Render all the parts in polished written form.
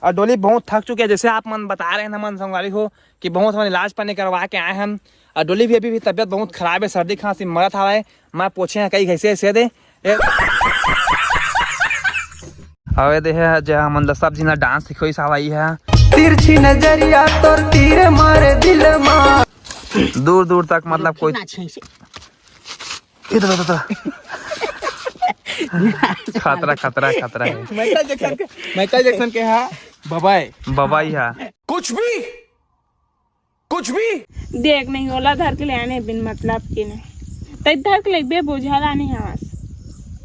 और डोली बहुत थक चुके हैं, जैसे आप मन बता रहे हैं मन संगवारी हो कि बहुत हम इलाज पानी करवा के आए हैं। और डोली भी अभी तबियत बहुत खराब है, सर्दी खांसी मरत हवा है। मैं पूछे हैं कई कैसे ऐसे दे अवे दे है जो मन सब जी डांस सिखोई सवाई है। तिरछी नजरिया तोर तीर मारे दिल मा दूर दूर तक मतलब कोई इधर उधर खतरा खतरा खतरा है। माइकल जैक्सन के हाँ बबाई है कुछ भी देख नहीं होला धर के ले आने बिन मतलब के नहीं तै धर के ले बे बुझाला नहीं हवास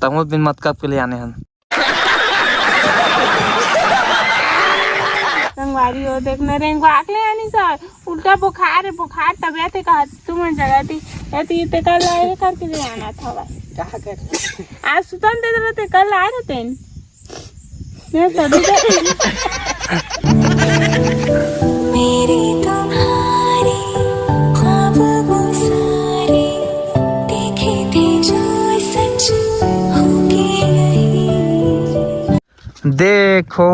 तमो बिन मतलब के लिए आने हैं। संगवारी हो देखने रेंगो आकले आनी सर उल्टा बुखार है, बुखार तबियत का तुम जगह थी ते कल आए करके ले आना था भाई। क्या कर आज सुतन दे रहे कल आए रहते मैं सदी मेरी तुम्हारी ख्वाब वो सारे देखे थे जो सच होंगे नहीं। देखो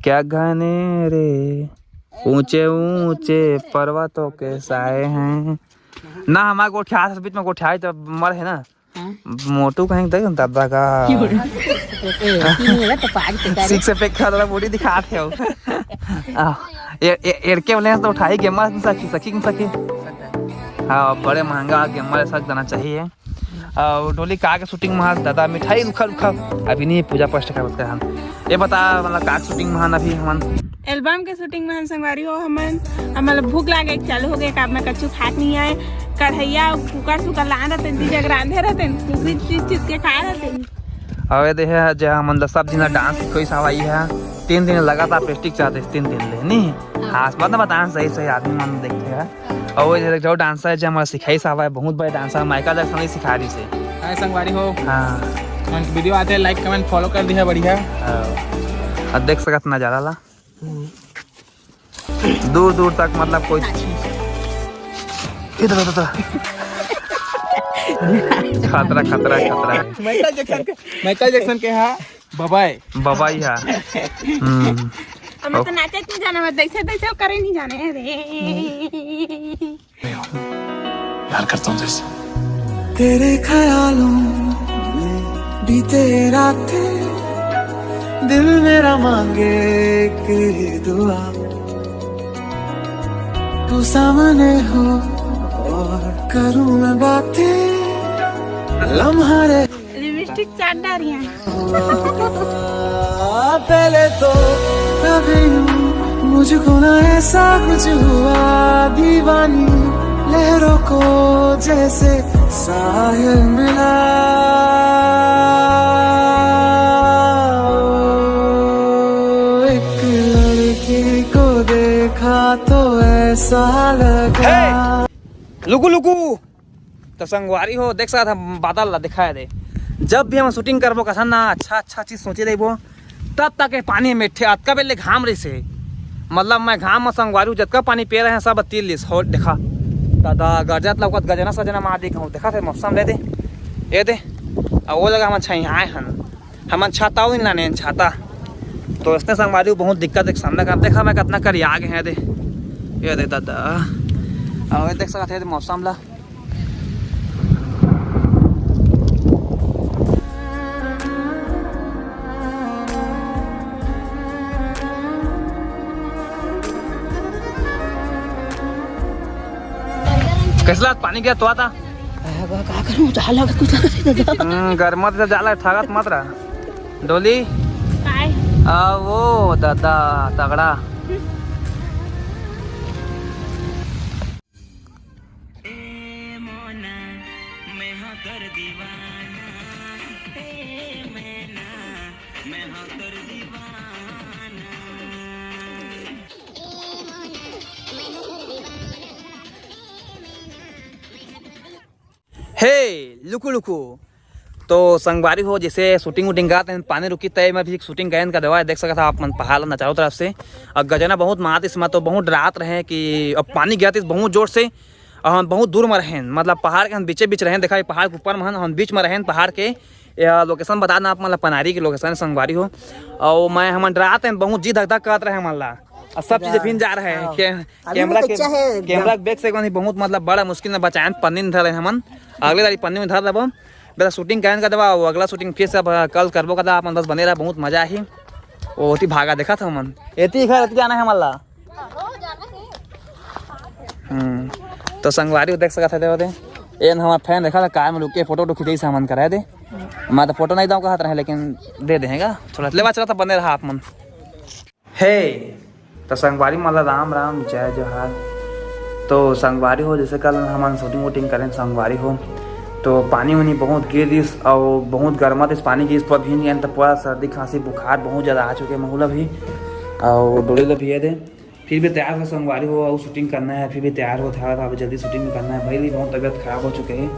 क्या घने रे ऊंचे ऊंचे पर्वतों के साए हैं ना। हमारे गोठिया बीच में गोठिया तो मर है ना मोटू कहीं तक दादा का सिक्स पैक का बॉडी दिखाते हो एड़के वाले तो उठाई गेमर सकी हाँ बड़े महंगा गेमर ऐसा देना चाहिए। डोली का शूटिंग में दादा मिठाई रुखा रुखा अभी नहीं पूजा पाठ कर उसका हम ये बता मतलब का शूटिंग में अभी हम एल्बम के शूटिंग में हम संगवारी हो हमन मतलब भूख लागे चालू हो गए काम में कच्चू खात नहीं आए कढ़ैया कुकर सुकर ला रहते दी जग रांधे रहते चीज के खा रहते। अवे दे है जो हम सब दिन डांस सिखोई सवाई है 3 दिन लगातार प्रैक्टिस चाहते 3 दिन ले नहीं हाँ मतलब बताना सही सही आदमी मन देखते हैं। और वो जो डांसर है जो हमारा सिखाई सवा है बहुत बड़े डांसर माइकल जैक्सन ही सिखा रही से संगवारी हो हाँ वीडियो आते हैं लाइक कमेंट फॉलो कर दिया बढ़िया और देख सकत नजारा ला दूर दूर तक मतलब कोई इधर उधर खतरा खतरा खतरा है। माइकल जैक्सन के हाँ बबाई है हमें तो नाचे नहीं जाना मैं देखते देखते करे नहीं जाने रे प्यार करता हूँ जैसे तेरे ख्यालों में बीते रातें दिल मेरा मांगे कि दुआ तू सामने हो और करूँ मैं बातें लम्हा रे लिपस्टिक चाट डाली है पहले तो कभी मुझको ना ऐसा कुछ हुआ दीवानी लहरों को जैसे साहिल मिला एक लड़की को देखा तो ऐसा लगा लुकू लुकू तो संगवारी हो देख सकता बादल ला दिखाया दे जब भी हम शूटिंग करबो कथा ना अच्छा चीज सोचे देबो तब तक पानी में अतका बेले घाम रही से मतलब मैं घाम में संगवारी जतका पानी पे रहे हैं सब तीर लिस हो देखा दादा गरजत लौकत गजना सजना मार देखा देखा थे मौसम ले दे ये दे और वो जगह हम छई आए हन हम छाता नहीं लाने छाता तो इसने संगवारी बहुत दिक्कत एक सामना कर देखा मैं कितना कर आगे हैं दे ये दे दादा और देख सकते थे मौसम ला कैसा पानी गया तो आता गर्मा से जाला ठगत मत रहा डोली वो दादा तगड़ा हे लुकू लुकू तो संगवारी हो जैसे शूटिंग वूटिंग गाते हैं पानी रुकी तय में भी शूटिंग गयन का दवा देख सकता था आप मन पहाड़ ना चारों तरफ से और गजना बहुत मात इसमें तो बहुत रात रहे कि अब पानी गया बहुत जोर से और हम बहुत दूर में रहें मतलब पहाड़ के हम बीचे बीच रहें देखा पहाड़ के ऊपर में हम बीच में रहें पहाड़ के यह लोकेशन बता देना आप मतलब पनारी की लोकेशन संगवारी हो। और मैं हम रात में बहुत जी धक धक करत रहे हमारा और सब चीजें फिर जा रहे हैं कैमरा के बैग से बहुत मतलब बड़ा मुश्किल में बचाए पन्नी में धर हमन अगले तारीख पन्नी में धर देव बेटा शूटिंग कैन कर देवा अगला शूटिंग फिर से कल करबो कदा अपन बस बने रहा बहुत मजा ही ओती भागा देखा था मन एती घर एती जाना है हमारा। तो संगवारी देख सकते थे एन हमारा फैन देखा था कार में रुक के फोटो खींचे सामान कराए दे मैं तो फोटो नहीं दूँ कहते रहे लेकिन दे देगा थोड़ा लेवा चला था बने रहा आप मन हे तो संगवारी मतलब राम राम जय जोहार। तो संगवारी हो जैसे कल हम शूटिंग वूटिंग करें संगवारी हो तो पानी वानी बहुत गिर दिस और बहुत गर्मा इस पानी की इस पर भी नहीं तो पूरा सर्दी खांसी बुखार बहुत ज़्यादा आ चुके महूला भी और डोले भी है दे फिर भी तैयार हो संगवारी हो और शूटिंग करना है फिर भी तैयार हो था अभी जल्दी शूटिंग भी करना है भाई भी बहुत तबीयत खराब हो चुके हैं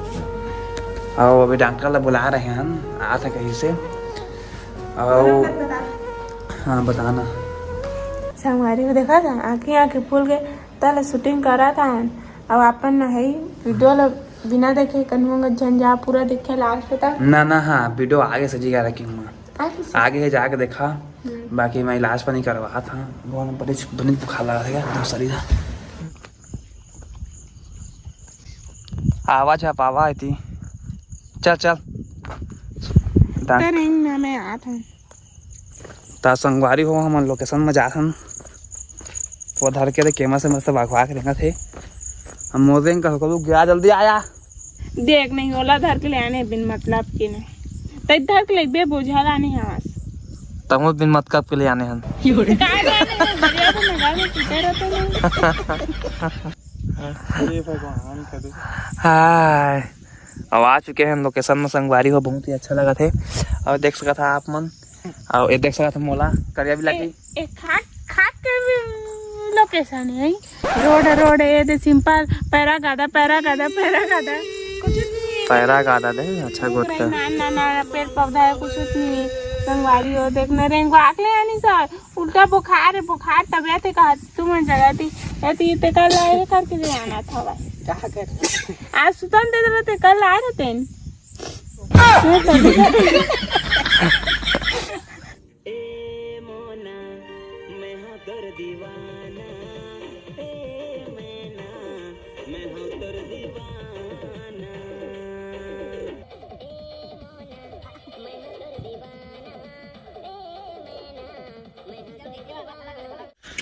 और अभी डॉक्टर ला बुला रहे हैं हम आ था कहीं से और हाँ बताना संगवारी को देखा था आँखें फूल गए तले शूटिंग करा था अब अपन है वीडियो बिना देखे कन्हूंगा झंझा पूरा देखे लास्ट तक ना हाँ वीडियो आगे से जीगा रखी हूँ आगे है जाके देखा बाकी मैं इलाज पर नहीं करवा था बहुत बड़ी बुखार लगा था क्या शरीर आवाज है पावा आई थी चल ता संगवारी हो हम लोकेशन में जाथन वो धर के कैमरा से मतलब अखवा के देखा थे हम मोदेंग का हुक्म गया जल्दी आया देख नहीं ओला धर के ले आने बिन मतलब की नहीं तई धर के ले बे बुझा लाने हां तमो बिन मतलब के ले आने हन बढ़िया तो लगा में सीधे रहते अरे भगवान कदे हाय अब आ चुके हैं लोकेशन में संगवारी हो बहुत ही अच्छा लगा थे और देख सका था आप मन और ये देख सका था मोला करिया भी लगी एक खाट के लोकेशन है रोड ये दे सिंपल पैरा गादा कुछ नहीं पैरा गादा दे अच्छा गोट का ना पेड़ पौधा है कुछ नहीं संगवारी हो देखने रेंग आकले आनी सर उल्टा बुखार तबियत है कहा तुम जगह थी ऐसी ते कल आए करके ले आना था भाई क्या कर आज सुतन दे रहे थे कल आए रहते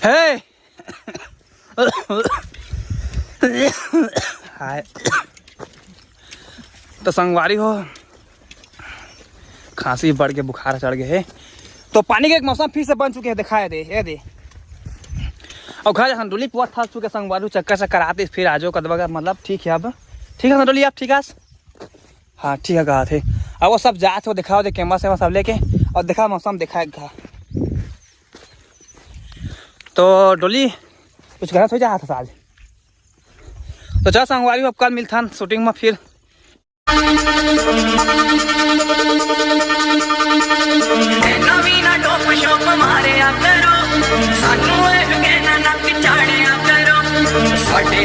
हे हाय तो संगवारी हो खांसी बढ़ के बुखार चढ़ गए है तो पानी के एक मौसम फिर से बन चुके हैं दिखाए दे ये दे और घर संडोली पुआ था चुके संगवारी चक्कर आते फिर आजो कदवा मतलब ठीक है अब ठीक है संडोली आप ठीक है हाँ ठीक है कहा थे अब वो सब जाँच हो दिखाओ दे कैमरा से सब लेके और देखा मौसम दिखाएगा तो डोली कुछ गलत हो जाता था आज तो चल संगवारी अब कल मिलता शूटिंग में फिर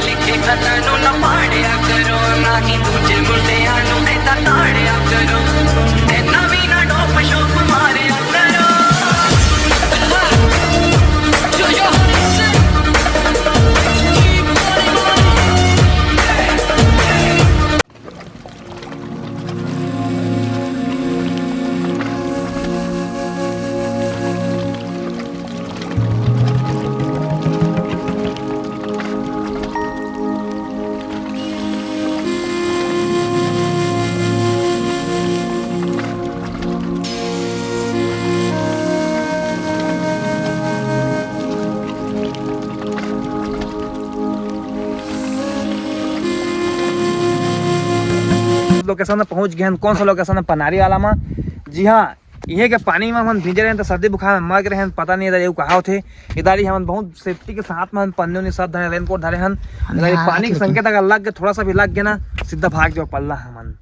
लिखे करो ना पाड़िया करो ना ही दूजे मुंडिया ऐसा ताड़िया करो नवी ना डोप शोप मारिया करो लोकेशन में पहुंच गए हैं कौन सा लोकेशन है पनारी वाला में जी हाँ ये के पानी में हम भीजे रहे तो सर्दी बुखार में मर रहे हैं पता नहीं इधर कहा थे इधर ही हम बहुत सेफ्टी के साथ में हम पन्ने सब धरे रेनकोट धरे हैं पानी के संकेत अगर लग गया थोड़ा सा भी लग गया ना सीधा भाग जाओ पल्ला हमन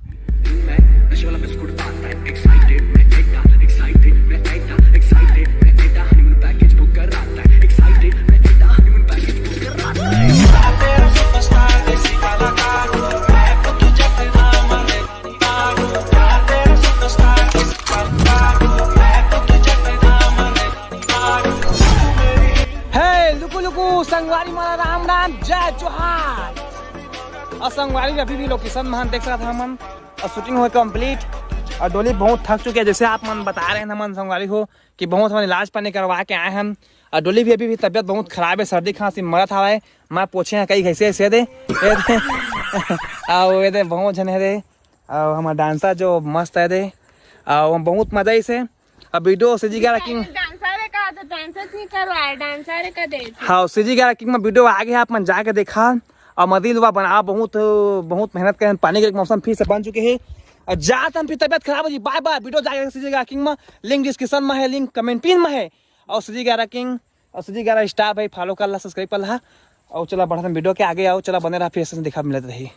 superstar लुकु लुकु संगवारी मारा राम राम जय जोहार। और संगवारी में अभी भी लोकेशन में हम देख सकते हैं हम और शूटिंग हुई कंप्लीट। और डोली बहुत थक चुके हैं, जैसे आप मन बता रहे हैं हम संगवारी हो कि बहुत हम इलाज पानी करवा के आए हम। और डोली भी अभी तबियत बहुत खराब है, सर्दी खांसी मरत हवा है। मैं पूछे हैं कई कैसे ऐसे दे और ये दे बहुत जन है दे और हमारा डांसर जो मस्त है दे और बहुत मजा ही से। अब वीडियो सीजी का रखी डांसर का तो डांसर नहीं करवाए, डांसर का दे। हाँ सीजी का रखी में वीडियो आगे आप मन जाके देखा और मदिल हुआ बना बहुत बहुत मेहनत करें। पानी के मौसम फिर से बन चुके हैं और जात हम फिर तबियत खराब हो जी। Bye bye. वीडियो जाके सीजी का किंग में लिंक डिस्क्रिप्शन में है, लिंक कमेंट पिन में है। और सीजी का किंग और सीजी का स्टार भाई फॉलो कर ला, सब्सक्राइब कर ला। और चला बढ़ा वीडियो के आगे आओ, चला बने रहा फिर से दिखा मिलते रही।